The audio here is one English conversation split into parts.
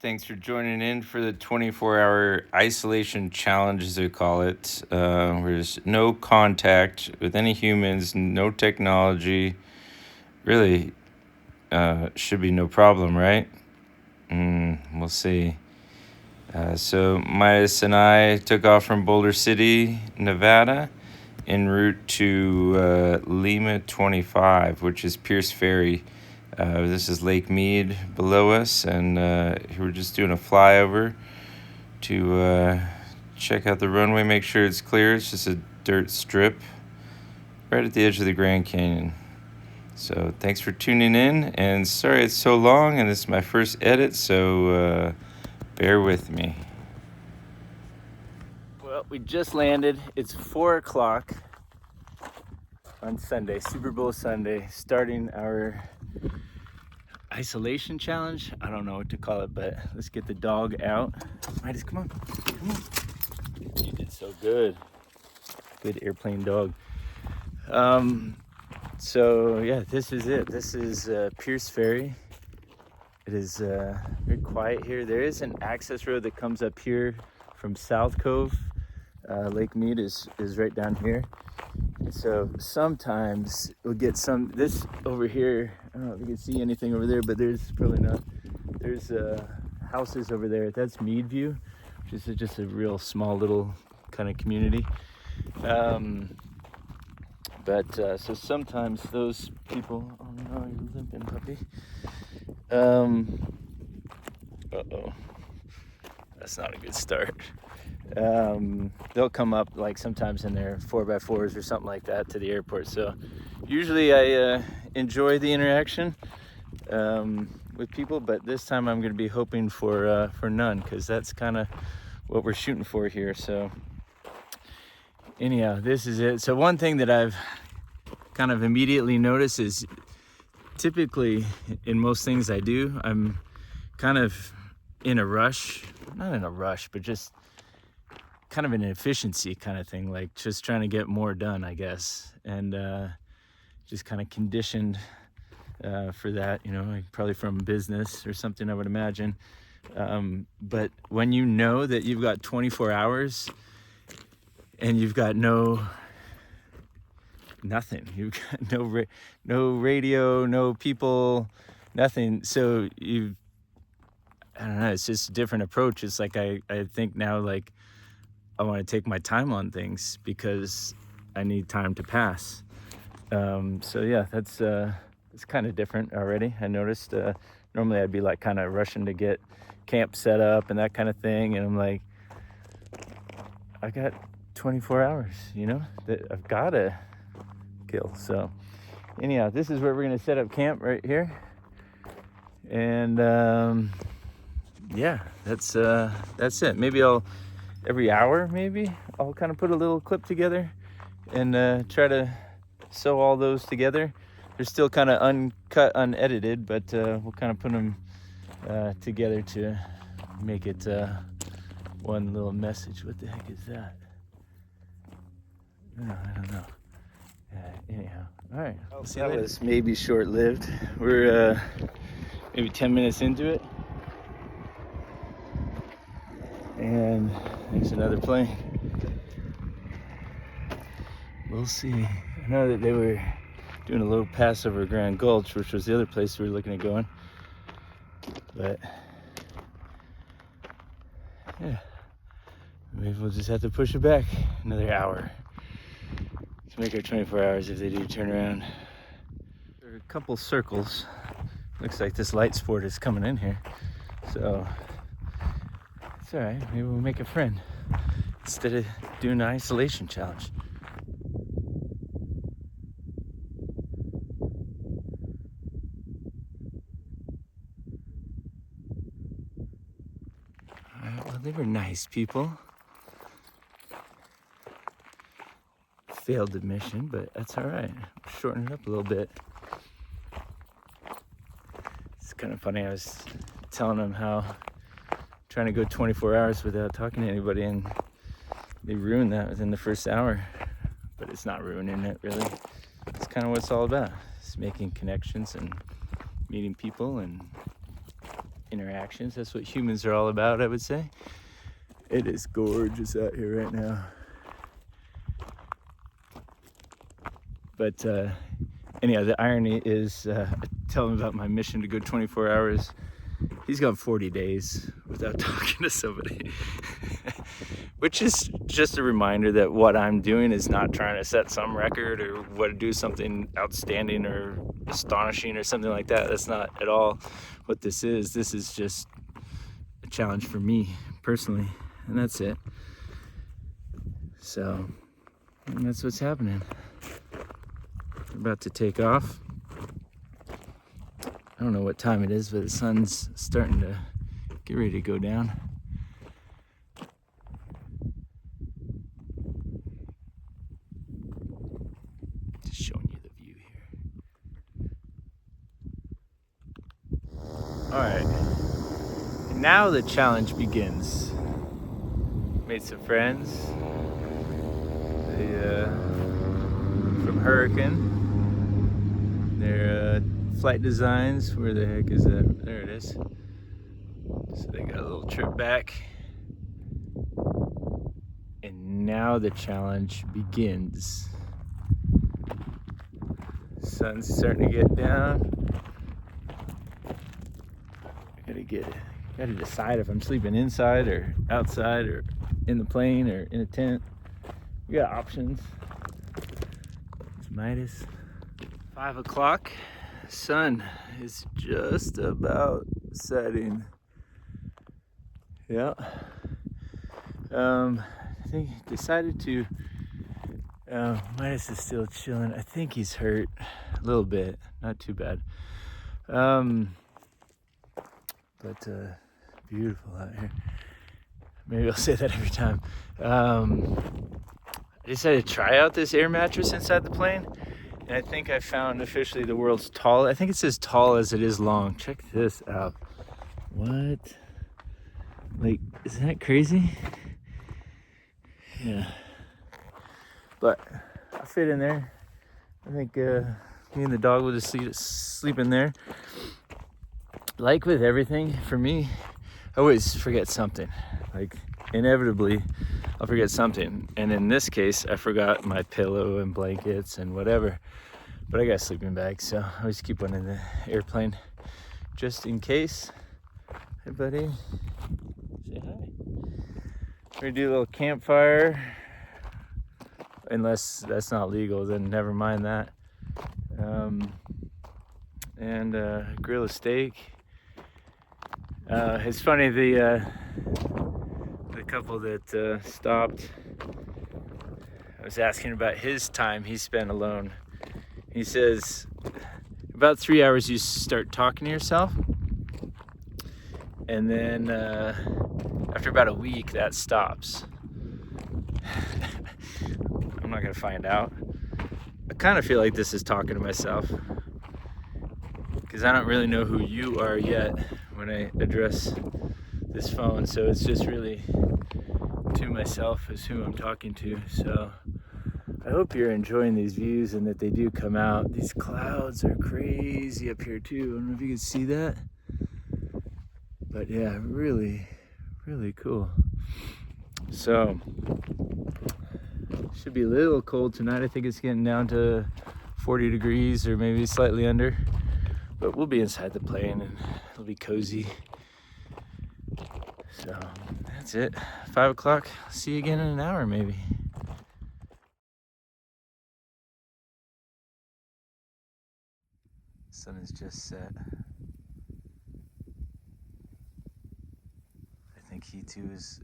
Thanks for joining in for the 24-hour isolation challenge, as we call it. There's no contact with any humans, no technology. Really, should be no problem, right? We'll see. So Midas and I took off from Boulder City, Nevada, en route to Lima 25, which is Pierce Ferry. This is Lake Mead below us, and we're just doing a flyover to check out the runway, make sure it's clear. It's just a dirt strip right at the edge of the Grand Canyon. So thanks for tuning in, and sorry it's so long, and this is my first edit, so bear with me. Well, we just landed. It's 4 o'clock on Sunday, Super Bowl Sunday, starting our isolation challenge. I don't know what to call it, but let's get the dog out. Midas, come on. You did so good. Good airplane dog. So yeah, this is it. This is Pierce Ferry. It is very quiet here. There is an access road that comes up here from South Cove. Lake Mead is right down here. And so sometimes we'll get this over here. I don't know if you can see anything over there, but there's probably not. There's houses over there. That's Mead View, which is just a real small little kind of community. So sometimes those people, oh no, you're limping, puppy. Uh-oh. That's not a good start. They'll come up like sometimes in their 4x4s or something like that to the airport. So usually I enjoy the interaction with people, but this time I'm going to be hoping for none, because that's kind of what we're shooting for here. So anyhow, this is it. So one thing that I've kind of immediately noticed is typically in most things I do, I'm kind of in a rush, not in a rush, but just kind of an efficiency kind of thing, like just trying to get more done, I guess. And just kind of conditioned for that, like probably from business or something, I would imagine. But when you know that you've got 24 hours and you've got nothing, you've got no radio, no people, nothing. So I don't know, it's just a different approach. It's like I think now, like, I want to take my time on things because I need time to pass. So yeah, that's it's kind of different already. I noticed normally I'd be like kind of rushing to get camp set up and that kind of thing, and I'm like, I got 24 hours, that I've got to kill. So anyhow, this is where we're gonna set up camp, right here. And yeah, that's it. Maybe every hour, I'll kind of put a little clip together and try to sew all those together. They're still kind of uncut, unedited, but we'll kind of put them together to make it one little message. What the heck is that? No, I don't know. Anyhow, all right. We'll see. That was maybe short-lived. We're maybe 10 minutes into it, and there's another plane. We'll see. I know that they were doing a little pass over Grand Gulch, which was the other place we were looking at going. But yeah, maybe we'll just have to push it back another hour to make our 24 hours if they do turn around. There are a couple circles. Looks like this light sport is coming in here. So it's all right. Maybe we'll make a friend instead of doing an isolation challenge. Well, they were nice people. Failed the mission, but that's all right. Shorten it up a little bit. It's kind of funny. I was telling them how trying to go 24 hours without talking to anybody, and they ruined that within the first hour. But it's not ruining it, really. It's kind of what it's all about. It's making connections and meeting people and interactions. That's what humans are all about, I would say. It is gorgeous out here right now. But anyhow, the irony is, I tell him about my mission to go 24 hours. He's gone 40 days without talking to somebody. Which is just a reminder that what I'm doing is not trying to set some record or do something outstanding or astonishing or something like that. That's not at all what this is. This is just a challenge for me personally, and that's it. So, and that's what's happening. We're about to take off. I don't know what time it is, but the sun's starting to get ready to go down. Just showing you the view here. All right, and now the challenge begins. Made some friends. They from Hurricane. Their flight designs. Where the heck is that? There it is. So they got a little trip back. And now the challenge begins. Sun's starting to get down. I gotta decide if I'm sleeping inside or outside or in the plane or in a tent. We got options. It's Midas. 5 o'clock. Sun is just about setting. Yeah. I think he decided to. Midas is still chilling. I think he's hurt a little bit, not too bad. But beautiful out here. Maybe I'll say that every time. I decided to try out this air mattress inside the plane. And I think I found officially the world's tall. I think it's as tall as it is long. Check this out. What? Like, isn't that crazy? Yeah. But I fit in there. I think me and the dog will just sleep in there. Like with everything, for me, I always forget something. Like, inevitably, I'll forget something. And in this case, I forgot my pillow and blankets and whatever. But I got a sleeping bag, so I always keep one in the airplane just in case. Hey, buddy. Say hi. We're gonna do a little campfire. Unless that's not legal, then never mind that. And grill a steak. It's funny, the couple that stopped, I was asking about his time he spent alone. He says about 3 hours you start talking to yourself, and then after about a week that stops. I'm not gonna find out. I kind of feel like this is talking to myself, because I don't really know who you are yet when I address this phone, so it's just really to myself as who I'm talking to. So I hope you're enjoying these views and that they do come out. These clouds are crazy up here too. I don't know if you can see that, but yeah, really, really cool. So should be a little cold tonight. I think it's getting down to 40 degrees or maybe slightly under, but we'll be inside the plane and it'll be cozy. So that's it. 5 o'clock. See you again in an hour maybe. Sun has just set. I think he too is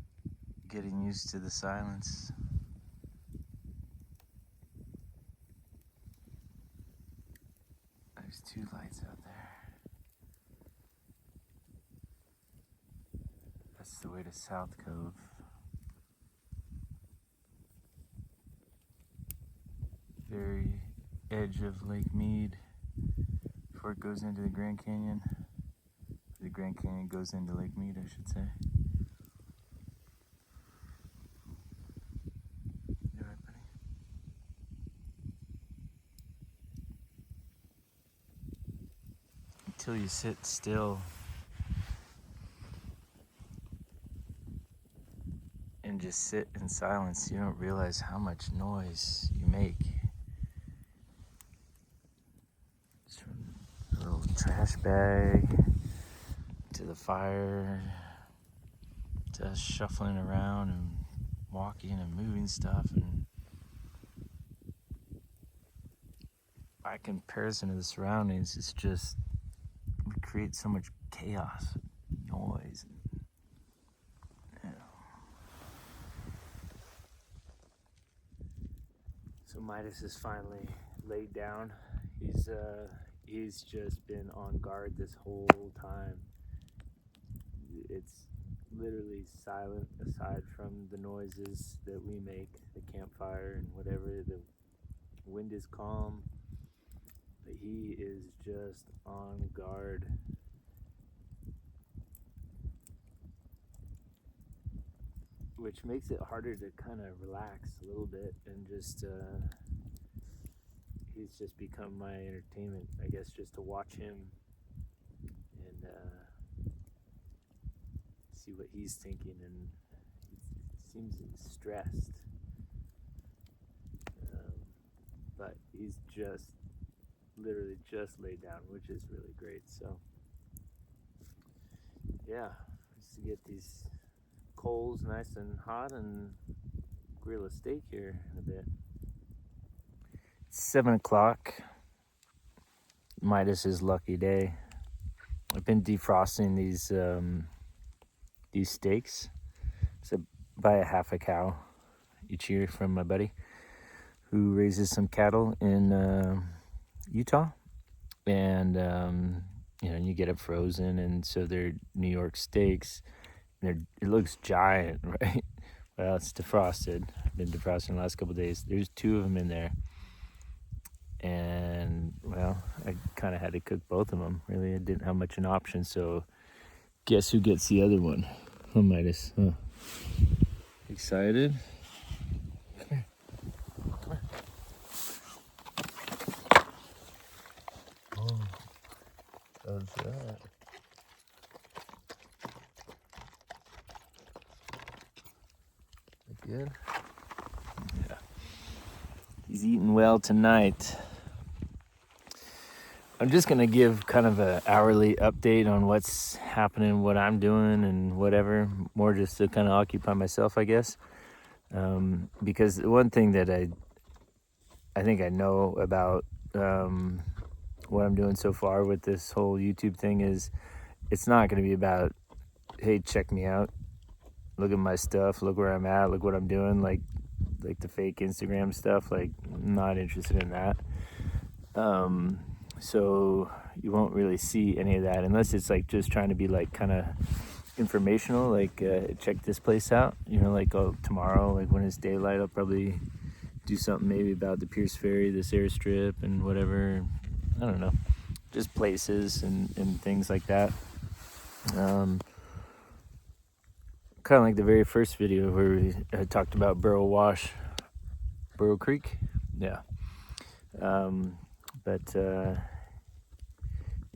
getting used to the silence. There's 2 lights out there. That's the way to South Cove. Very edge of Lake Mead before it goes into the Grand Canyon. The Grand Canyon goes into Lake Mead, I should say. You alright, buddy? Until you sit still and just sit in silence, you don't realize how much noise you make. From a little trash bag to the fire to us shuffling around and walking and moving stuff, and by comparison to the surroundings, it's just, we create so much chaos, noise. So Midas is finally laid down. He's just been on guard this whole time. It's literally silent aside from the noises that we make, the campfire and whatever. The wind is calm, but he is just on guard. Which makes it harder to kind of relax a little bit and just, he's just become my entertainment, I guess, just to watch him and see what he's thinking, and he seems stressed. But he's just literally just laid down, which is really great. So yeah, just to get these coals nice and hot and grill a steak here in a bit. It's 7 o'clock. Midas's lucky day. I've been defrosting these steaks. So I buy a half a cow each year from my buddy who raises some cattle in Utah, and you get it frozen, and so they're New York steaks. And it looks giant, right? Well, it's defrosted. I've been defrosting the last couple of days. There's 2 of them in there, and well, I kind of had to cook both of them. Really, I didn't have much an option. So, guess who gets the other one? Oh, Midas. Huh. Excited? Come here. Come here. Oh, how's that? Good? Yeah. He's eating well tonight. I'm just going to give kind of an hourly update on what's happening, what I'm doing, and whatever. More just to kind of occupy myself, I guess. Because the one thing that I think I know about what I'm doing so far with this whole YouTube thing is it's not going to be about, hey, check me out. Look at my stuff. Look where I'm at. Look what I'm doing. Like the fake Instagram stuff. Like, I'm not interested in that. So you won't really see any of that unless it's like just trying to be like kind of informational. Like, check this place out. Like, oh, tomorrow, like when it's daylight, I'll probably do something maybe about the Pierce Ferry, this airstrip, and whatever. I don't know, just places and things like that. Kind of like the very first video where we talked about Burrow Creek. Yeah.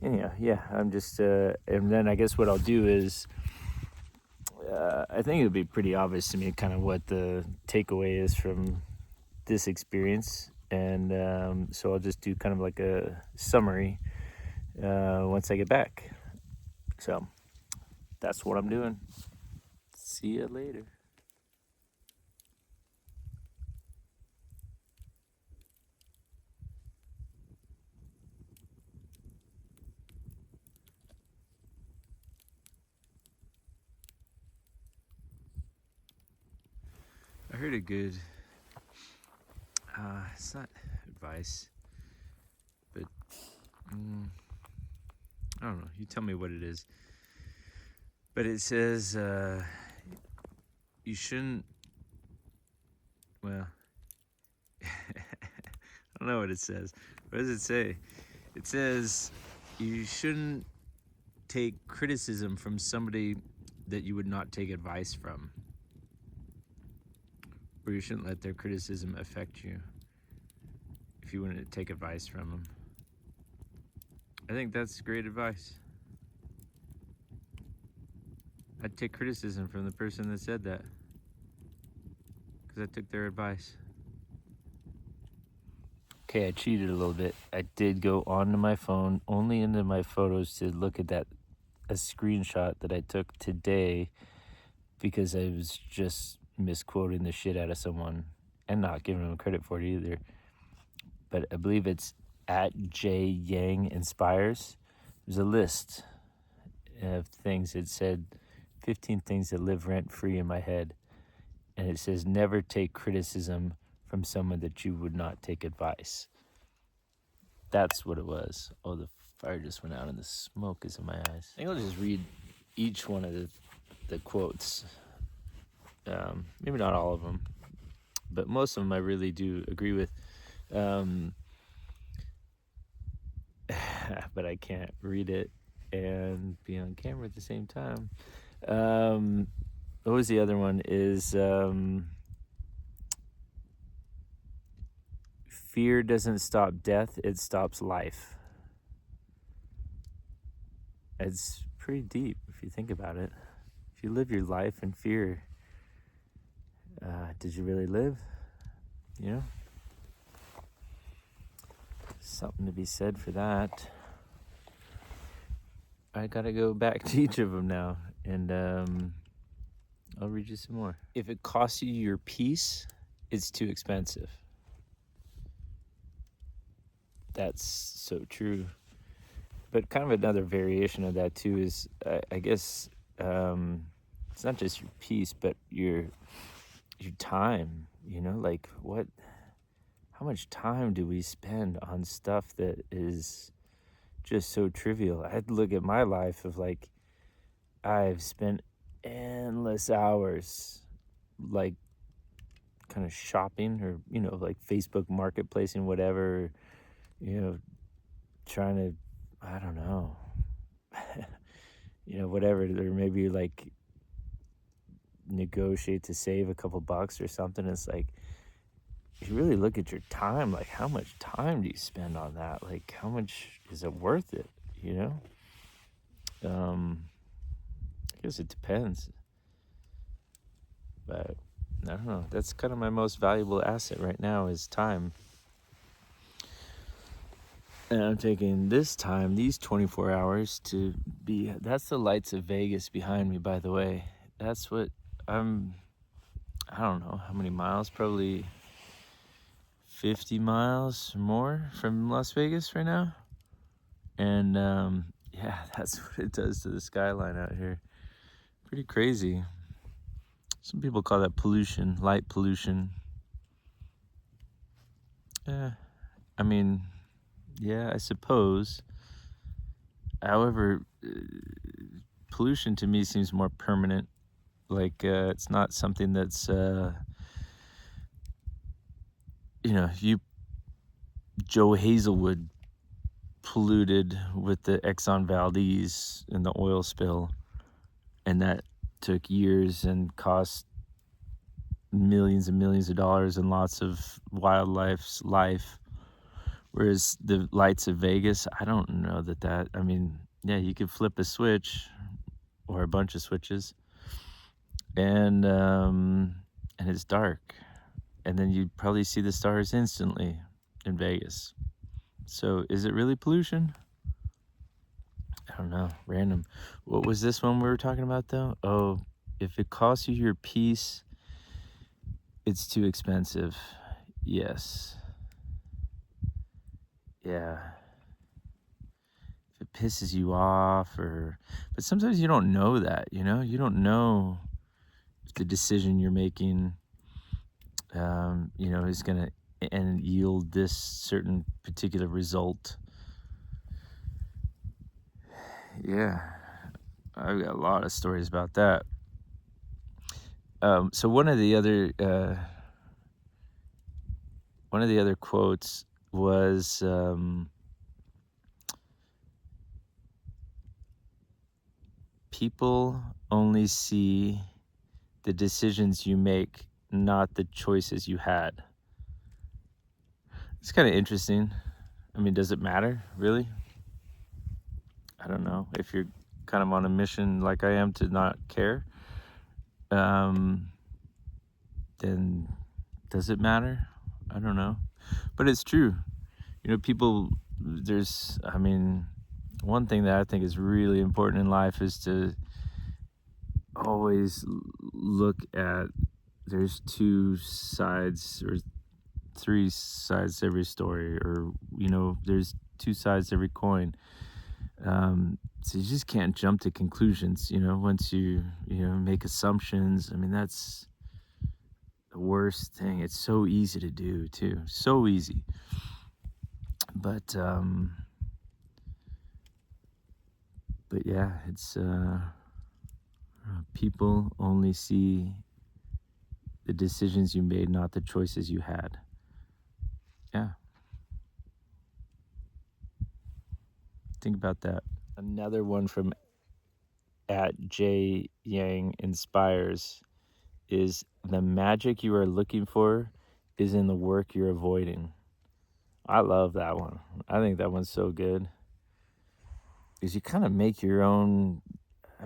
Anyhow, yeah, I'm just, and then I guess what I'll do is, I think it'll be pretty obvious to me kind of what the takeaway is from this experience. And so I'll just do kind of like a summary once I get back. So that's what I'm doing. See you later. I heard a good, it's not advice, but I don't know, you tell me what it is. But it says, you shouldn't, well, I don't know what it says. What does it say? It says you shouldn't take criticism from somebody that you would not take advice from. Or you shouldn't let their criticism affect you if you wouldn't take advice from them. I think that's great advice. I'd take criticism from the person that said that. because I took their advice. Okay, I cheated a little bit. I did go onto my phone, only into my photos, to look at a screenshot that I took today, because I was just misquoting the shit out of someone and not giving them credit for it either. But I believe it's at J Yang Inspires. There's a list of things. It said 15 things that live rent free in my head. And it says, never take criticism from someone that you would not take advice. That's what it was. Oh, the fire just went out and the smoke is in my eyes. I think I'll just read each one of the quotes. Maybe not all of them, but most of them I really do agree with. But I can't read it and be on camera at the same time. What was the other one? Is fear doesn't stop death, it stops life. It's pretty deep if you think about it. If you live your life in fear, did you really live? You know? Something to be said for that. I gotta go back to each of them now, and I'll read you some more. If it costs you your peace, it's too expensive. That's so true. But kind of another variation of that too is, I guess, it's not just your peace, but your time. You know, like how much time do we spend on stuff that is just so trivial? I had to look at my life of like, I've spent endless hours like kind of shopping, or, you know, like Facebook Marketplace and whatever, you know, trying to, I don't know, you know, whatever, or maybe like negotiate to save a couple bucks or something. It's like, if you really look at your time, like how much time do you spend on that? Like how much is it worth it, you know? I guess it depends. But I don't know. That's kind of my most valuable asset right now is time. And I'm taking this time, these 24 hours, to be... That's the lights of Vegas behind me, by the way. That's what I don't know how many miles, probably 50 miles or more from Las Vegas right now. And yeah, that's what it does to the skyline out here. Pretty crazy. Some people call that pollution, light pollution. I mean, yeah, I suppose. However, pollution to me seems more permanent. Like, it's not something that's, you know, Joe Hazelwood polluted with the Exxon Valdez and the oil spill, and that took years and cost millions and millions of dollars and lots of wildlife's life. Whereas the lights of Vegas, I don't know that, I mean, yeah, you could flip a switch or a bunch of switches, and it's dark, and then you'd probably see the stars instantly in Vegas. So is it really pollution? I don't know, random. What was this one we were talking about though? Oh, if it costs you your peace, it's too expensive. Yes. Yeah. If it pisses you off, but sometimes you don't know that, you know? You don't know if the decision you're making, you know, is going to and yield this certain particular result. Yeah, I've got a lot of stories about that. So one of the other quotes was, people only see the decisions you make, not the choices you had. It's kind of interesting. I mean, does it matter, really? I don't know. If you're kind of on a mission like I am to not care, then Does it matter? I don't know. But it's true. People, one thing that I think is really important in life is to always look at, there's two sides or three sides to every story, or, there's two sides to every coin. So you just can't jump to conclusions, once you make assumptions. That's the worst thing. It's so easy to do too. So easy. But yeah, it's people only see the decisions you made, not the choices you had. Yeah. Think about that. Another one from @JYangInspires is, the magic you are looking for is in the work you're avoiding. I love that one. I think that one's so good. Because you kind of make your own,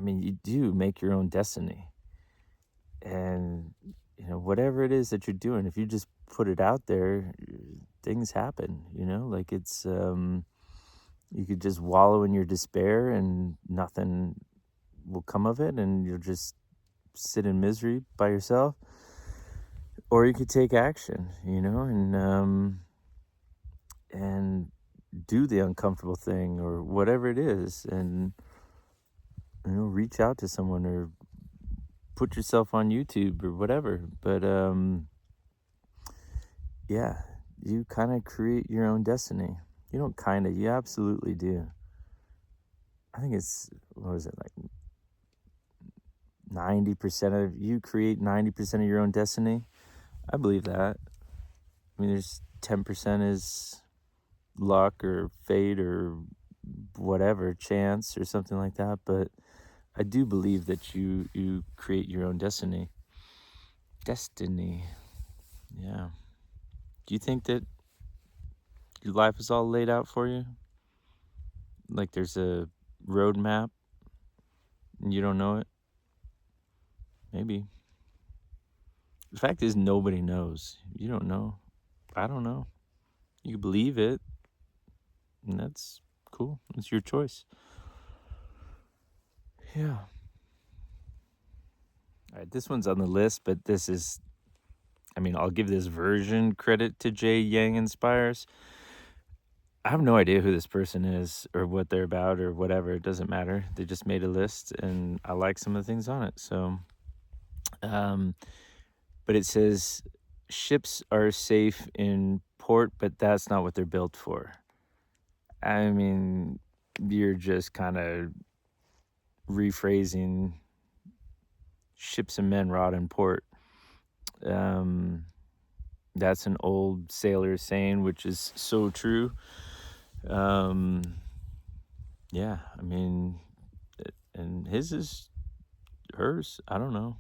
you do make your own destiny. And, whatever it is that you're doing, if you just put it out there, things happen, like it's, you could just wallow in your despair and nothing will come of it, and you'll just sit in misery by yourself. Or you could take action, and do the uncomfortable thing or whatever it is, and reach out to someone or put yourself on YouTube or whatever. But yeah, you kind of create your own destiny. You don't kind of, you absolutely do. I think it's, what was it, like 90% of you create 90% of your own destiny. I believe that. There's 10% is luck or fate or whatever, chance or something like that. But I do believe that you create your own destiny. Destiny. Yeah. Do you think that your life is all laid out for you? Like there's a roadmap and you don't know it? Maybe. The fact is, nobody knows. You don't know. I don't know. You believe it, and that's cool. It's your choice. Yeah. All right, this one's on the list, but this is, I'll give this version credit to @JYangInspires. I have no idea who this person is or what they're about or whatever. It doesn't matter. They just made a list, and I like some of the things on it. So, but it says, ships are safe in port, but that's not what they're built for. You're just kind of rephrasing ships and men rot in port. That's an old sailor saying, which is so true. Yeah, and his is hers. I don't know.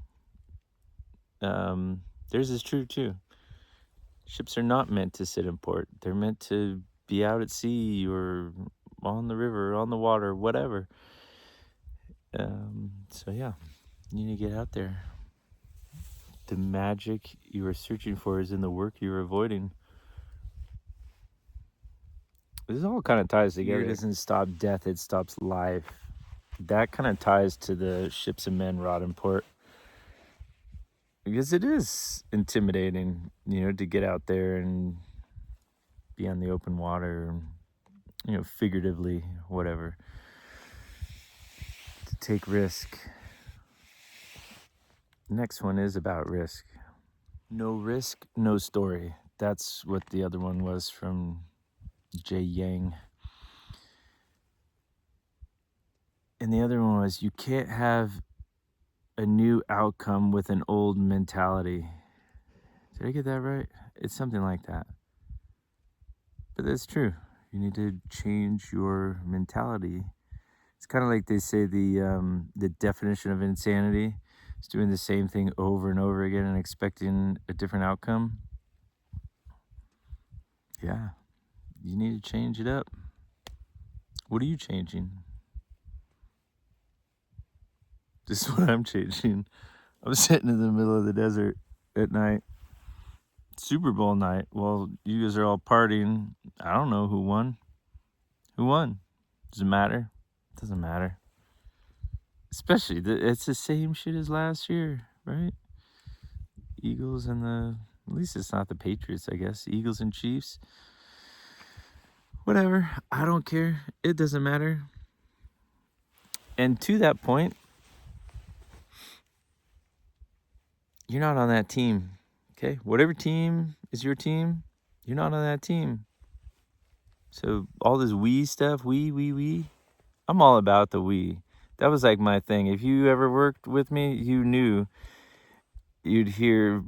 Theirs is true too. Ships are not meant to sit in port. They're meant to be out at sea or on the river, on the water, whatever. So yeah, you need to get out there. The magic you are searching for is in the work you're avoiding. This all kind of ties together. It doesn't stop death, it stops life. That kind of ties to the ships and men rot in port. Because it is intimidating, to get out there and be on the open water, figuratively, whatever. To take risk. Next one is about risk. No risk, no story. That's what the other one was from @JYang. And the other one was, you can't have a new outcome with an old mentality. Did I get that right? It's something like that. But that's true. You need to change your mentality. It's kind of like they say the definition of insanity is doing the same thing over and over again and expecting a different outcome. Yeah, you need to change it up. What are you changing? This is what I'm changing. I'm sitting in the middle of the desert at night, Super Bowl night. Well, you guys are all partying. I don't know who won. Who won? Does it matter? Doesn't matter. Especially, it's the same shit as last year, right? Eagles and at least it's not the Patriots, I guess. Eagles and Chiefs. Whatever. I don't care. It doesn't matter. And to that point, you're not on that team. Okay? Whatever team is your team, you're not on that team. So all this we stuff, we, I'm all about the we. That was like my thing. If you ever worked with me, you knew you'd hear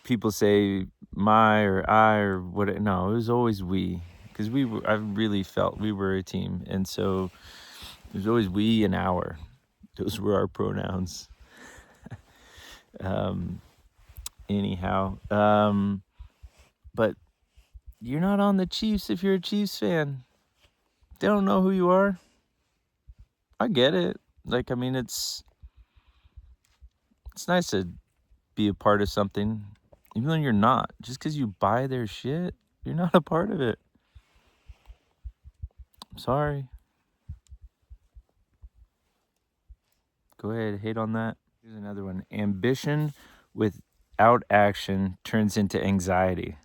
people say my or I or what. No, it was always we. Because I really felt we were a team. And so it was always we and our. Those were our pronouns. Anyhow. But you're not on the Chiefs if you're a Chiefs fan. They don't know who you are. I get it. Like, I mean, it's nice to be a part of something, even though you're not. Just because you buy their shit, you're not a part of it. I'm sorry. Go ahead, hate on that. Here's another one. Ambition without action turns into anxiety.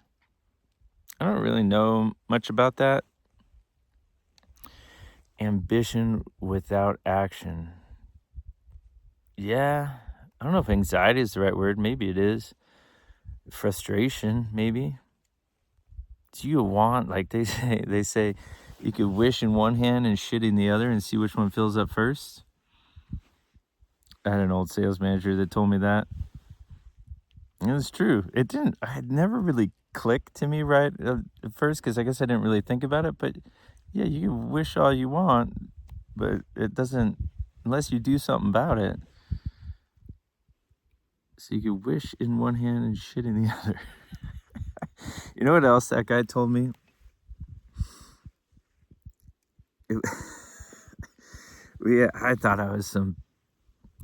I don't really know much about that. Ambition without action. Yeah, I don't know if anxiety is the right word. Maybe it is. Frustration, maybe. Do you want, like they say you could wish in one hand and shit in the other and see which one fills up first? I had an old sales manager that told me that. It was true. It had never really clicked to me right at first because I guess I didn't really think about it. But yeah, you can wish all you want, but it doesn't, unless you do something about it. So you could wish in one hand and shit in the other. You know what else that guy told me? I thought I was some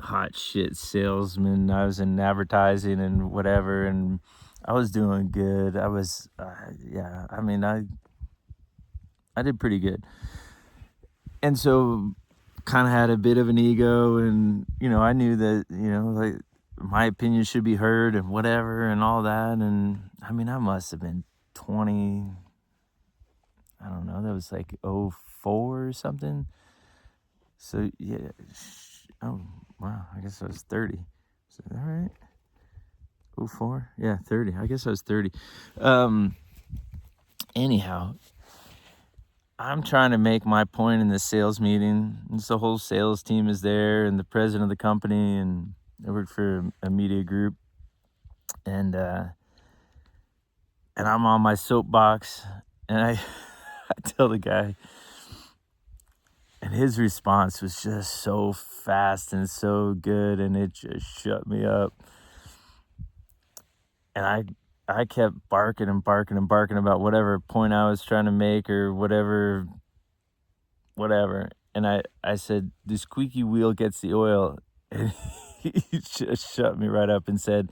hot shit salesman. I was in advertising and whatever, and I was doing good. I was, yeah. I mean, I did pretty good, and so kind of had a bit of an ego, and I knew that like my opinion should be heard and whatever and all that. And I mean, I must have been 20. I don't know. That was like 04 or something. So yeah. Oh wow. I guess I was 30. Is that right? 04? Yeah, 30. I guess I was 30. Anyhow, I'm trying to make my point in this sales meeting. The whole sales team is there, and the president of the company, and I work for a media group, and I'm on my soapbox, and I tell the guy, and his response was just so fast and so good, and it just shut me up. And I kept barking and barking and barking about whatever point I was trying to make or whatever. And I said, the squeaky wheel gets the oil. And he just shut me right up and said,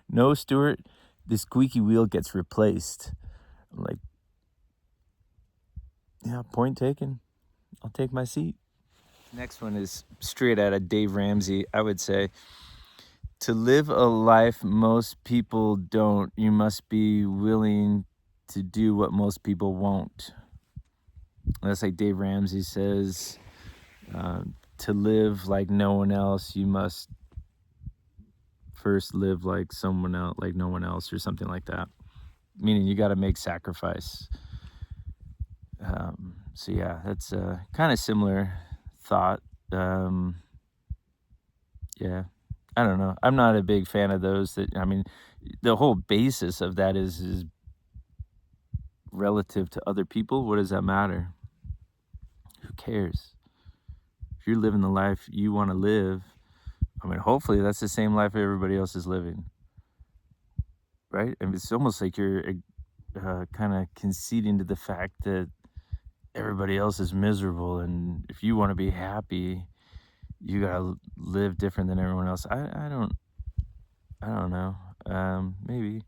no, Stuart, the squeaky wheel gets replaced. I'm like, yeah, point taken. I'll take my seat. Next one is straight out of Dave Ramsey, I would say. To live a life most people don't, you must be willing to do what most people won't. That's like Dave Ramsey says, to live like no one else, you must first live like someone else, like no one else, or something like that. Meaning you got to make sacrifice. So yeah, that's a kind of similar thought. Yeah. I don't know. I'm not a big fan of those that, I mean, the whole basis of that is relative to other people. What does that matter? Who cares? If you're living the life you want to live, I mean, hopefully that's the same life everybody else is living. Right? I mean, it's almost like you're kind of conceding to the fact that everybody else is miserable. And if you want to be happy, you got to live different than everyone else. I don't know. Maybe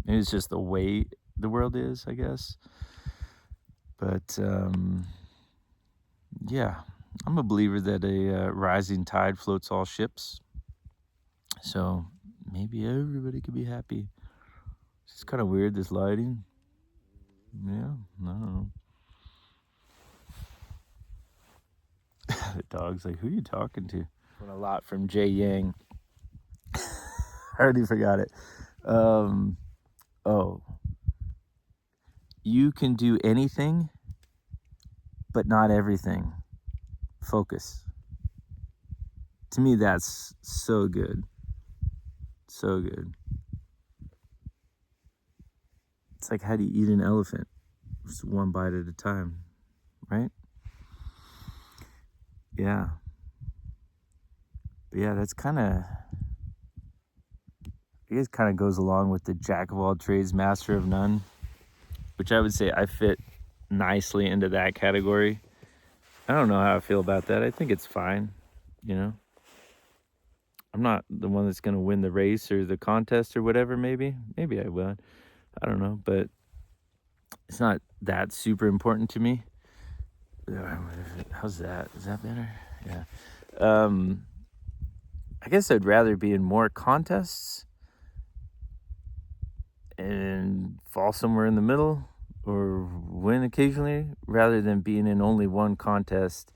And it's just the way the world is, I guess. But yeah, I'm a believer that a rising tide floats all ships. So maybe everybody could be happy. It's kind of weird, this lighting. Yeah, I don't know. The dog's like, who are you talking to? A lot from Jay Yang. I already forgot it. Oh, you can do anything, but not everything. Focus. To me, that's so good. So good. It's like, how do you eat an elephant? Just one bite at a time, right? Yeah. But yeah, that's kind of, I guess, kind of goes along with the jack of all trades, master of none, which I would say I fit nicely into that category. I don't know how I feel about that. I think it's fine, you know. I'm not the one that's going to win the race or the contest or whatever, maybe. Maybe I will. I don't know, but it's not that super important to me. How's that? Is that better? Yeah. I guess I'd rather be in more contests and fall somewhere in the middle or win occasionally rather than being in only one contest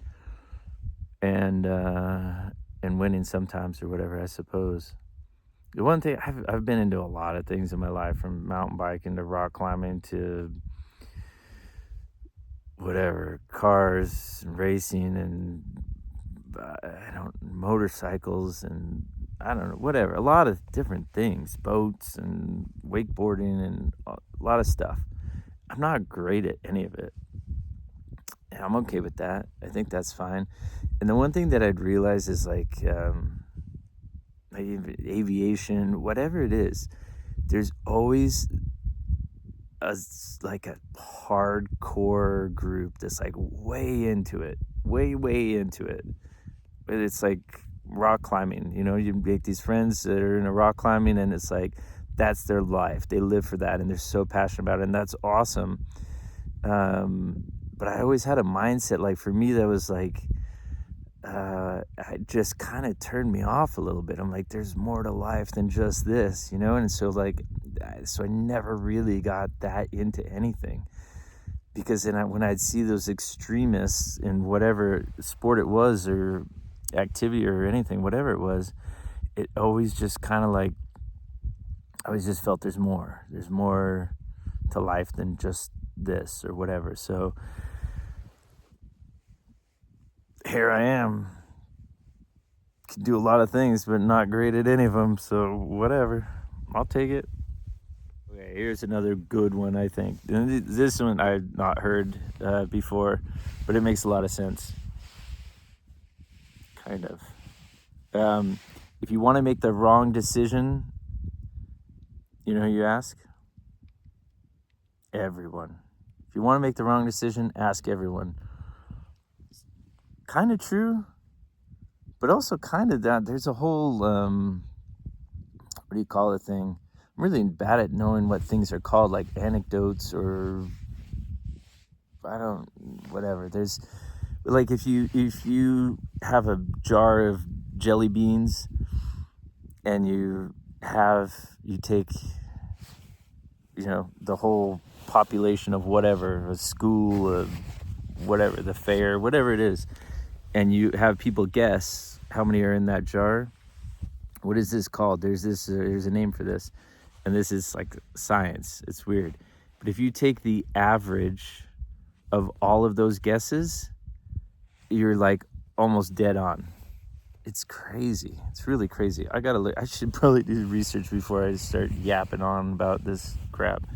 and winning sometimes or whatever, I suppose. The one thing, I've been into a lot of things in my life, from mountain biking to rock climbing to whatever, cars and racing and motorcycles and I don't know, whatever, a lot of different things, boats and wakeboarding and a lot of stuff. I'm not great at any of it, and I'm okay with that. I think that's fine. And the one thing that I'd realize is like aviation, whatever it is, there's always a hardcore group that's like way into it, way into it. But it's like rock climbing, you make these friends that are into rock climbing, and it's like that's their life. They live for that, and they're so passionate about it, and that's awesome. But I always had a mindset, like for me, that was like it just kind of turned me off a little bit. I'm like, there's more to life than just this, and so I never really got that into anything, because then when I'd see those extremists in whatever sport it was or activity or anything, whatever it was, it always just kind of like, I always just felt there's more to life than just this or whatever. So here I am, can do a lot of things but not great at any of them, so whatever, I'll take it. Okay, here's another good one, I think. This one I've not heard before, but it makes a lot of sense, kind of. If you want to make the wrong decision, you know who you ask? Everyone. If you want to make the wrong decision, ask everyone. Kind of true, but also kind of that. There's a whole, what do you call it thing? I'm really bad at knowing what things are called, like anecdotes or whatever. There's like, if you have a jar of jelly beans and you take, the whole population of whatever, a school, whatever, the fair, whatever it is, and you have people guess how many are in that jar. What is this called? There's a name for this, and this is like science. It's weird, but if you take the average of all of those guesses, you're like almost dead on. It's crazy. It's really crazy. I should probably do research before I start yapping on about this crap.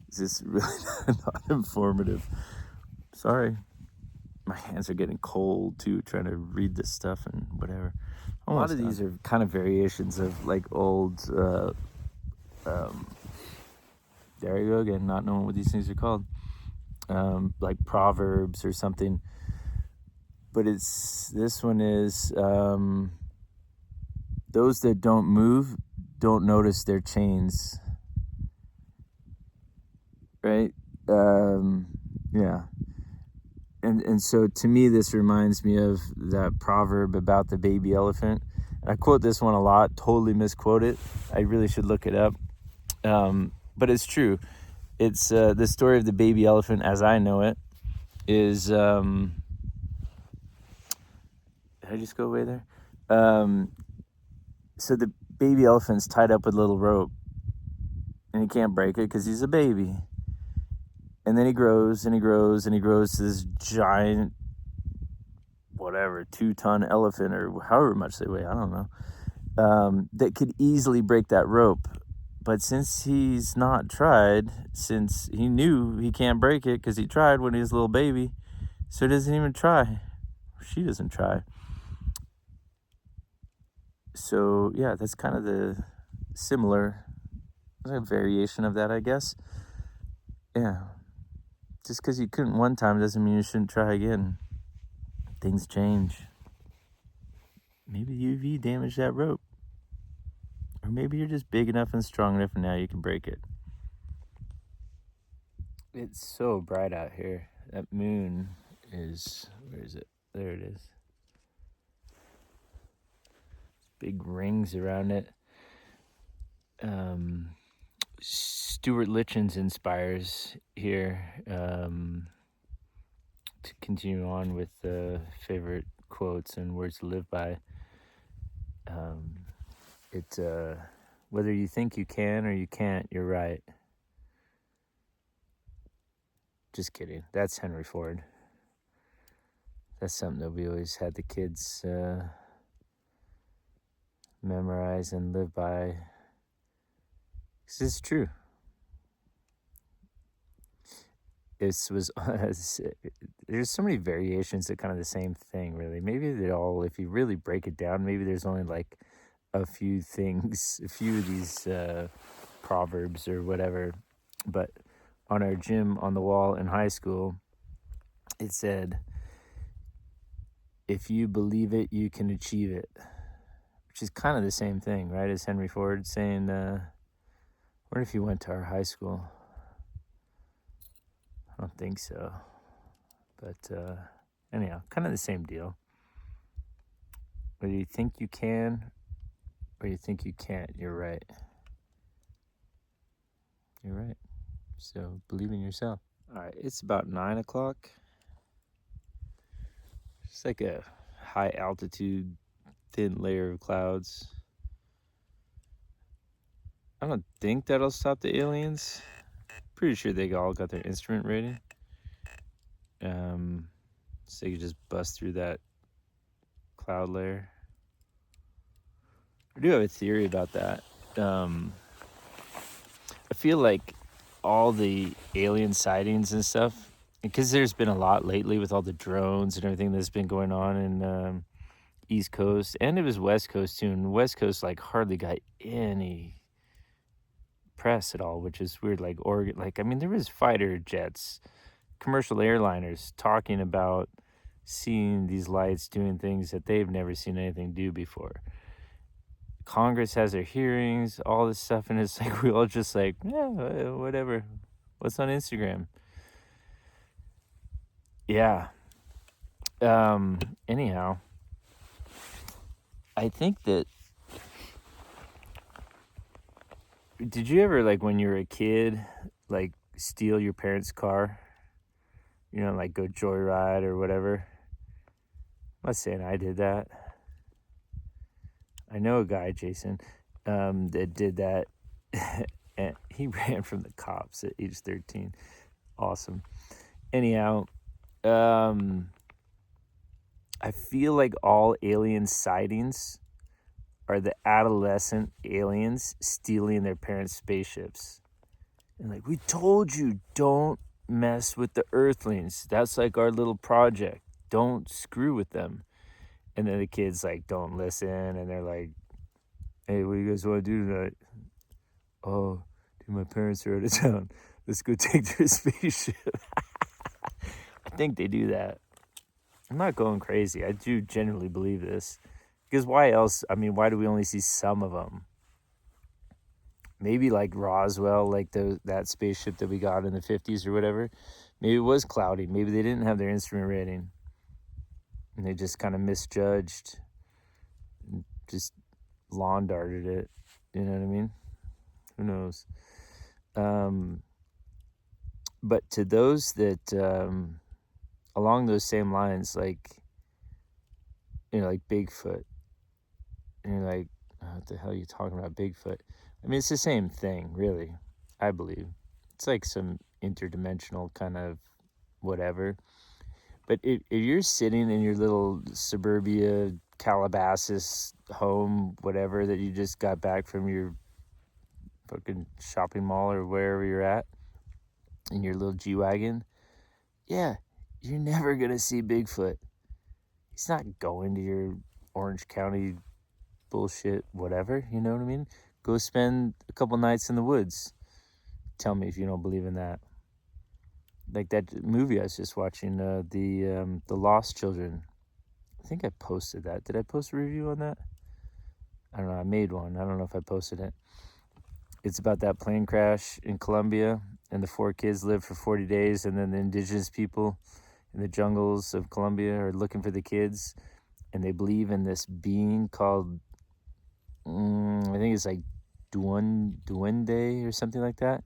This is really not informative. Sorry. My hands are getting cold too, trying to read this stuff and whatever. A lot of these are kind of variations of like old, there you go again, not knowing what these things are called. Like proverbs or something. But this one is, those that don't move don't notice their chains. right? Yeah. And so to me, this reminds me of that proverb about the baby elephant. I quote this one a lot, totally misquote it. I really should look it up. But it's true. It's the story of the baby elephant, as I know it, is... did I just go away there? So the baby elephant's tied up with a little rope, and he can't break it because he's a baby. And then he grows and he grows and he grows to this giant, whatever, 2-ton elephant or however much they weigh, I don't know, that could easily break that rope. But since he's not tried, since he knew he can't break it because he tried when he was a little baby, so he doesn't even try. She doesn't try. So, yeah, that's kind of the similar variation of that, I guess. Yeah. Just because you couldn't one time doesn't mean you shouldn't try again. Things change. Maybe UV damaged that rope. Or maybe you're just big enough and strong enough and now you can break it. It's so bright out here. That moon is... where is it? There it is. Big rings around it. Stuart Litchens inspires here to continue on with the favorite quotes and words to live by. Whether you think you can or you can't, you're right. Just kidding. That's Henry Ford. That's something that we always had the kids memorize and live by. This is true. There's so many variations of kind of the same thing, really. Maybe they're all, if you really break it down, maybe there's only like a few things, a few of these proverbs or whatever. But on our gym on the wall in high school, it said, if you believe it, you can achieve it. Which is kind of the same thing, right? As Henry Ford saying, I wonder if he went to our high school. I don't think so. But anyhow, kind of the same deal. Whether you think you can or you think you can't, you're right. You're right. So believe in yourself. All right, it's about 9 o'clock. It's like a high altitude, thin layer of clouds. I don't think that'll stop the aliens. Pretty sure they all got their instrument rating. So you just bust through that cloud layer. I do have a theory about that. I feel like all the alien sightings and stuff, because there's been a lot lately with all the drones and everything that's been going on in East Coast, and it was West Coast too. And West Coast like hardly got any press at all, which is weird. Like Oregon, like, I mean, there was fighter jets, commercial airliners talking about seeing these lights doing things that they've never seen anything do before. Congress has their hearings, all this stuff, and it's like we all just like, yeah, whatever. What's on Instagram? Yeah. Anyhow, I think that... did you ever, like, when you were a kid, like, steal your parents' car? You know, like, go joyride or whatever? I'm not saying I did that. I know a guy, Jason, that did that, and he ran from the cops at age 13. Awesome. Anyhow, I feel like all alien sightings are the adolescent aliens stealing their parents' spaceships. And like, we told you, don't mess with the Earthlings. That's like our little project. Don't screw with them. And then the kids like don't listen, and they're like, hey, what do you guys want to do tonight? Oh, dude, my parents are out of town. Let's go take their spaceship. I think they do that. I'm not going crazy. I do genuinely believe this. Because why else? I mean, why do we only see some of them? maybe like Roswell, like that spaceship that we got in the 50s or whatever. Maybe it was cloudy. Maybe they didn't have their instrument rating, and they just kind of misjudged, and just lawn darted it. You know what I mean? Who knows? But to those that, along those same lines, like, like Bigfoot, and you're like, what the hell are you talking about, Bigfoot? I mean, it's the same thing, really, I believe. It's like some interdimensional kind of whatever. But if you're sitting in your little suburbia Calabasas home, whatever, that you just got back from your fucking shopping mall or wherever you're at, in your little G-Wagon, yeah, you're never going to see Bigfoot. He's not going to your Orange County bullshit, whatever, you know what I mean? Go spend a couple nights in the woods. Tell me if you don't believe in that. Like that movie I was just watching, the Lost Children. I think I posted that. Did I post a review on that? I don't know. I made one. I don't know if I posted it. It's about that plane crash in Colombia, and the 4 kids lived for 40 days, and then the indigenous people in the jungles of Colombia are looking for the kids, and they believe in this being called, I think it's like duende or something like that.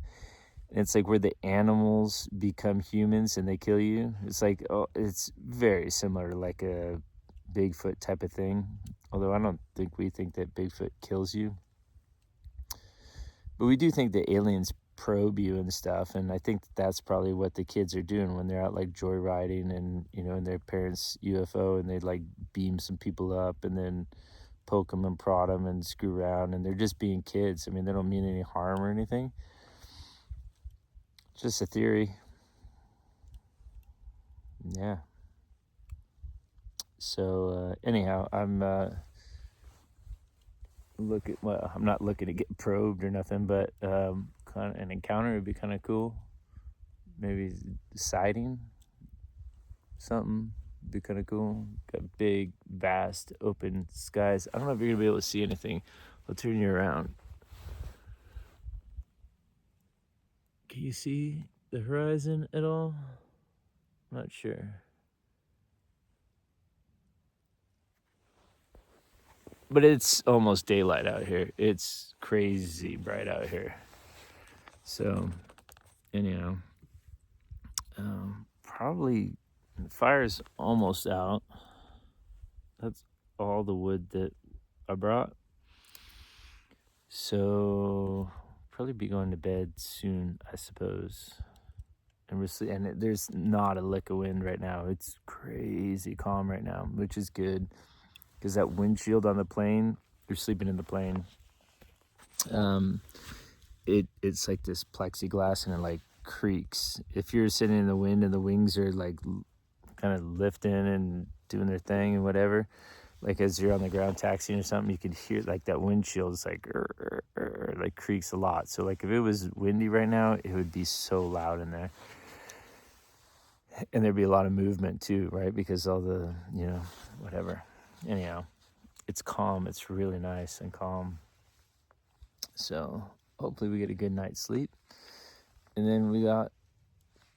And it's like where the animals become humans and they kill you. It's like, it's very similar to like a Bigfoot type of thing. Although I don't think we think that Bigfoot kills you. But we do think that aliens probe you and stuff. And I think that's probably what the kids are doing when they're out like joyriding and, in their parents' UFO, and they like beam some people up and then poke them and prod them and screw around. And they're just being kids. I mean, they don't mean any harm or anything. Just a theory. Yeah. So anyhow, I'm I'm not looking to get probed or nothing, but kind of an encounter would be kind of cool. Maybe sighting something would be kind of cool. Got big, vast, open skies. I don't know if you're gonna be able to see anything. I'll turn you around. Can you see the horizon at all? I'm not sure. But it's almost daylight out here. It's crazy bright out here. So, anyhow, probably the fire's almost out. That's all the wood that I brought. So, probably be going to bed soon, I suppose. And there's not a lick of wind right now. It's crazy calm right now, which is good. Because that windshield on the plane, you're sleeping in the plane. It's like this plexiglass, and it like creaks. If you're sitting in the wind and the wings are like kind of lifting and doing their thing and whatever, like as you're on the ground taxiing or something, you could hear like that windshield is like like creaks a lot. So like if it was windy right now, it would be so loud in there. And there'd be a lot of movement too, right? Because all the, whatever. Anyhow, it's calm. It's really nice and calm. So hopefully we get a good night's sleep. And then we got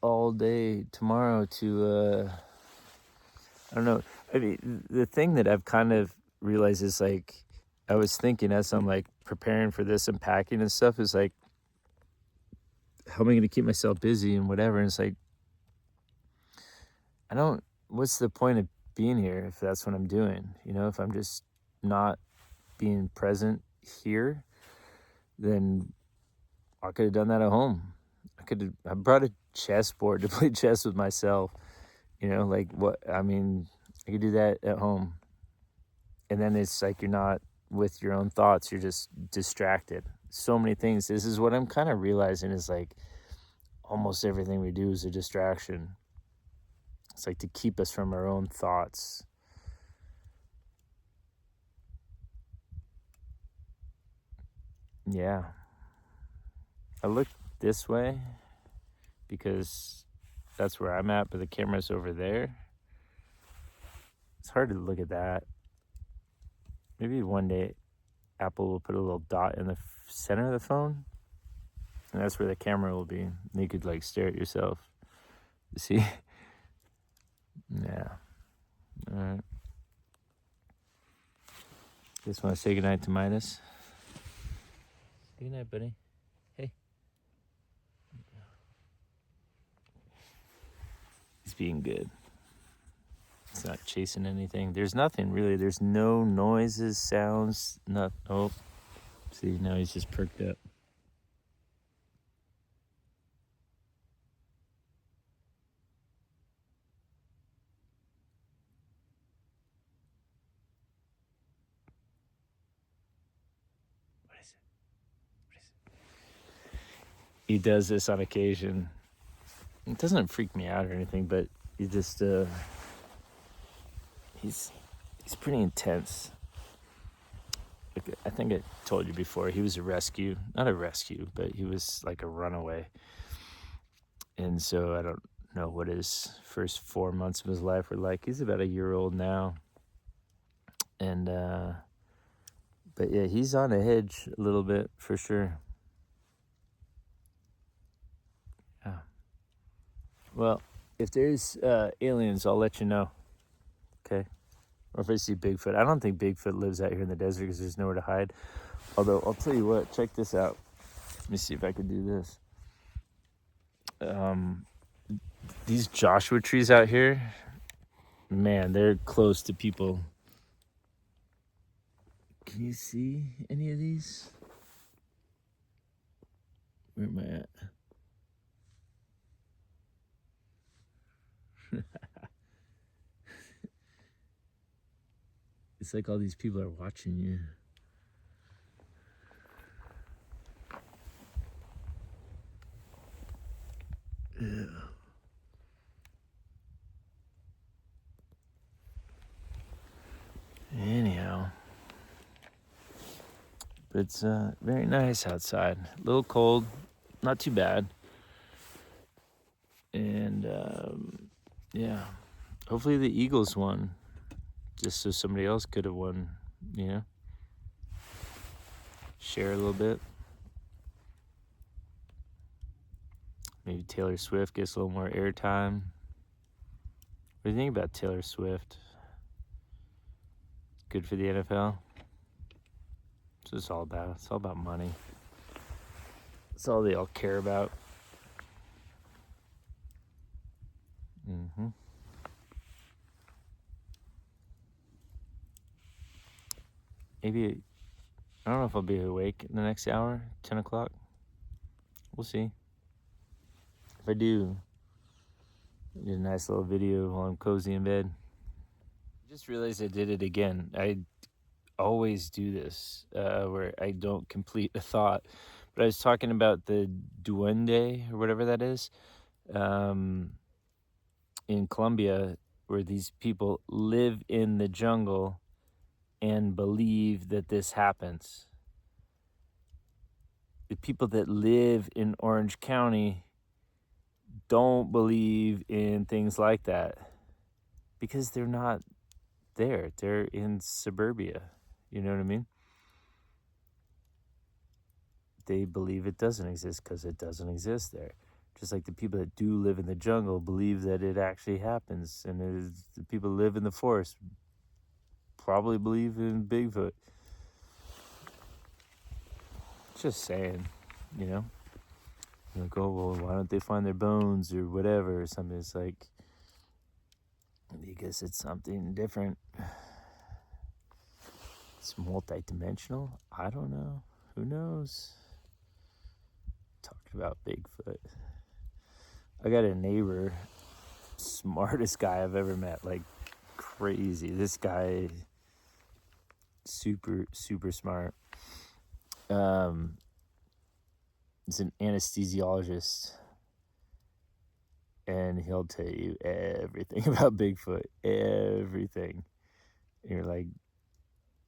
all day tomorrow to, I don't know. I mean, the thing that I've kind of realized is like, I was thinking as I'm like preparing for this and packing and stuff, is like, how am I going to keep myself busy and whatever? And it's like, what's the point of being here if that's what I'm doing? If I'm just not being present here, then I could have done that at home. I brought a chessboard to play chess with myself. Like what? I mean, I could do that at home. And then it's like you're not with your own thoughts. You're just distracted. So many things. This is what I'm kind of realizing is like almost everything we do is a distraction. It's like to keep us from our own thoughts. Yeah. I look this way because that's where I'm at, but the camera's over there. It's hard to look at that. Maybe one day Apple will put a little dot in the center of the phone And that's where the camera will be. You could like stare at yourself. You see? Yeah. All right. Just want to say goodnight to Midas. Say goodnight, buddy. Hey. He's being good. It's not chasing anything. There's nothing really. There's no noises, sounds, not. Oh, see, now he's just perked up. What is it? What is it? He does this on occasion. It doesn't freak me out or anything, but he just he's pretty intense. I think I told you before, he was not a rescue, but he was like a runaway. And so I don't know what his first 4 months of his life were like. He's about a year old now. And, but yeah, he's on the edge a little bit for sure. Yeah. Well, if there's aliens, I'll let you know. Okay. Or if I see Bigfoot. I don't think Bigfoot lives out here in the desert because there's nowhere to hide. Although, I'll tell you what, check this out. Let me see if I can do this. These Joshua trees out here, man, they're close to people. Can you see any of these? Where am I at? It's like all these people are watching you. Yeah. Anyhow, but it's very nice outside. A little cold, not too bad. And yeah, hopefully the Eagles won, just so somebody else could have won. You know, share a little bit. Maybe Taylor Swift gets a little more airtime. What do you think about Taylor Swift? Good for the NFL? That's what it's all about. It's all about money. That's all they all care about. Mm-hmm. Maybe, I don't know if I'll be awake in the next hour, 10 o'clock. We'll see. If I do, I did a nice little video while I'm cozy in bed. I just realized I did it again. I always do this, where I don't complete a thought. But I was talking about the duende, or whatever that is, in Colombia, where these people live in the jungle and believe that this happens. The people that live in Orange County don't believe in things like that because they're not there. They're in suburbia. You know what I mean? They believe it doesn't exist because it doesn't exist there. Just like the people that do live in the jungle believe that it actually happens. And the people who live in the forest probably believe in Bigfoot. Just saying, you know? You like, oh, well, why don't they find their bones or whatever or something? It's like, because it's something different. It's multi-dimensional. I don't know. Who knows? Talking about Bigfoot. I got a neighbor, smartest guy I've ever met. Like, crazy. This guy, super, super smart. He's an anesthesiologist. And he'll tell you everything about Bigfoot. Everything. And you're like,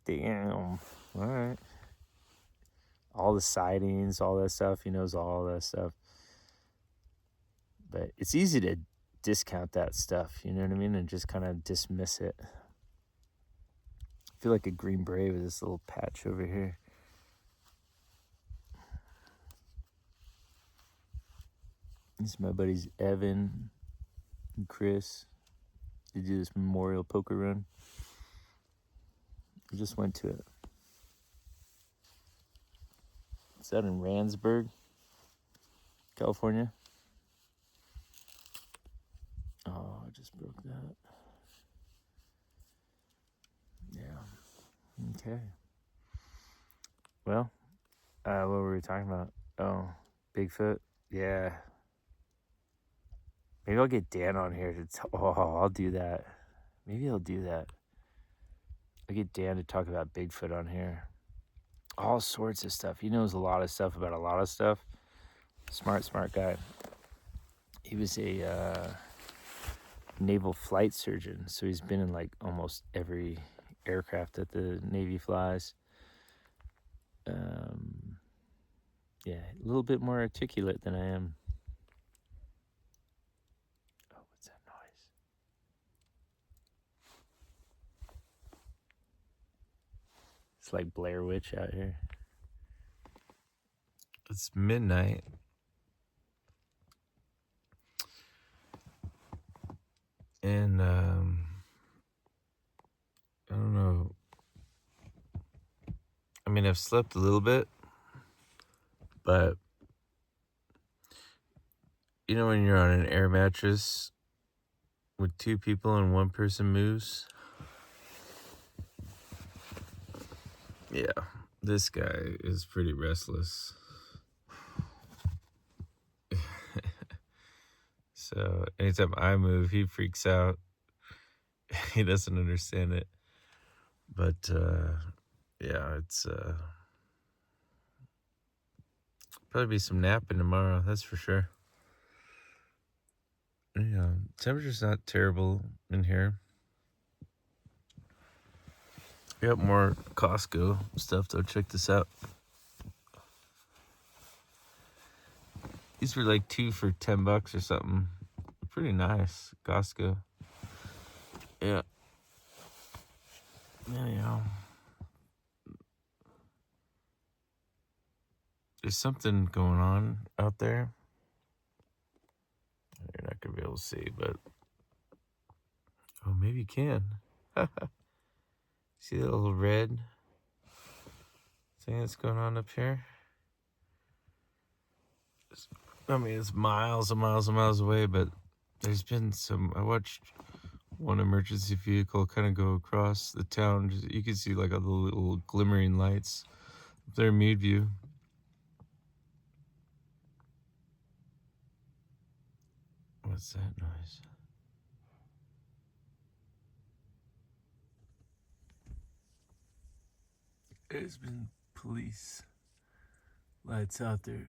damn, all right. All the sightings, all that stuff. He knows all that stuff. But it's easy to discount that stuff, you know what I mean? And just kind of dismiss it. I feel like a Green Beret with this little patch over here. These are my buddies Evan and Chris. They do this memorial poker run. I just went to it. It's out in Randsburg, California. Oh, I just broke that. Yeah. Okay. Well, what were we talking about? Oh, Bigfoot. Yeah. Maybe I'll get Dan on here to. I'll do that. Maybe I'll do that. I'll get Dan to talk about Bigfoot on here. All sorts of stuff. He knows a lot of stuff about a lot of stuff. Smart guy. He was a naval flight surgeon, so he's been in like almost every aircraft that the Navy flies. Yeah, a little bit more articulate than I am. Oh, what's that noise? It's like Blair Witch out here. It's midnight. And I don't know. I mean, I've slept a little bit, but you know when you're on an air mattress with two people and one person moves? Yeah, this guy is pretty restless. So anytime I move, he freaks out. He doesn't understand it. But yeah, it's probably be some napping tomorrow, that's for sure. Yeah, temperature's not terrible in here. We got more Costco stuff though. Check this out. These were like 2 for $10 or something. Pretty nice, Costco. Yeah. Yeah. There's something going on out there. You're not gonna be able to see, but oh, maybe you can. See that little red thing that's going on up here? I mean, it's miles and miles and miles away, but there's been some. I watched one emergency vehicle kind of go across the town. You can see like all the little glimmering lights up there in Meadview. What's that noise? There's been police lights out there